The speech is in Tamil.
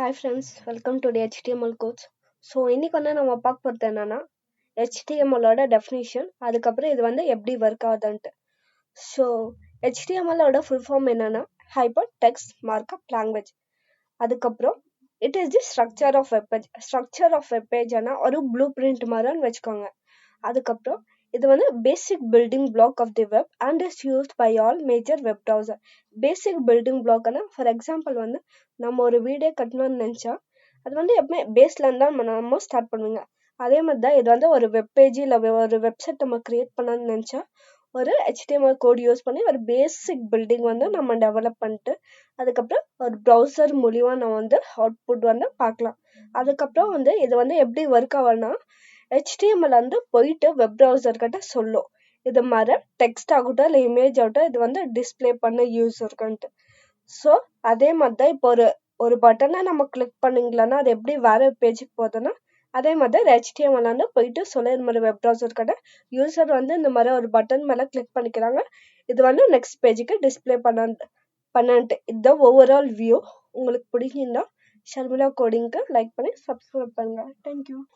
Hi friends, welcome to the HTML course. So இன்னைக்கு நம்ம பார்க்க போகிறது என்னன்னா HTML-ஓட டெஃபினிஷன், அதுக்கப்புறம் இது எப்படி ஒர்க் ஆகுதுன்ட்டு. ஸோ HTML-ஓட ஃபுல் ஃபார்ம் என்னன்னா ஹைப்பர் டெக்ஸ்ட் மார்க்அப் லாங்குவேஜ். அதுக்கப்புறம் it is the structure of web page. Structure of web பேஜ்னா ஒரு ப்ளூ பிரிண்ட் மாதிரின்னு வச்சுக்கோங்க. அதுக்கப்புறம் இது basic building block of the web and is used by all major web browser. Basic building பிளாக்னா ஃபார் எக்ஸாம்பிள் நம்ம ஒரு வீடியோ கட்டணும்னு நினச்சா அது எப்பவுமே பேஸ்லேருந்து தான் நம்ம ஸ்டார்ட் பண்ணுவீங்க. அதே மாதிரி தான் இது ஒரு வெப் பேஜ் இல்லை ஒரு வெப்சைட் நம்ம கிரியேட் பண்ணணும்னு நினச்சா ஒரு HTML கோட் யூஸ் பண்ணி ஒரு பேசிக் பில்டிங் நம்ம டெவலப் பண்ணிட்டு அதுக்கப்புறம் ஒரு ப்ரௌசர் மூலியமாக நம்ம அவுட்புட் பார்க்கலாம். அதுக்கப்புறம் இது எப்படி ஒர்க் ஆகும்னா HTML போயிட்டு வெப் ப்ரௌசர் கிட்ட சொல்லும் இது மாதிரி டெக்ஸ்ட் ஆகட்டும் இல்லை இமேஜ் ஆகட்டும் இது டிஸ்பிளே பண்ண யூஸருக்குன்ட்டு. ஸோ அதே மாதிரி தான் இப்போ ஒரு பட்டனை நம்ம கிளிக் பண்ணிங்களன்னா அது எப்படி வேற பேஜுக்கு போகுதுன்னா அதே மாதிரி HTML போயிட்டு சொல்ல இது மாதிரி வெப் ப்ரௌசர் கிட்ட யூசர் இந்த மாதிரி ஒரு பட்டன் மேலே கிளிக் பண்ணிக்கிறாங்க, இது நெக்ஸ்ட் பேஜுக்கு டிஸ்பிளே பண்ணிட்டு. இதுதான் ஓவரால் வியூ. உங்களுக்கு பிடிக்குன்னா ஷர்மிளா கோடிங்க்கு லைக் பண்ணி சப்ஸ்கிரைப் பண்ணுங்க. தேங்க்யூ.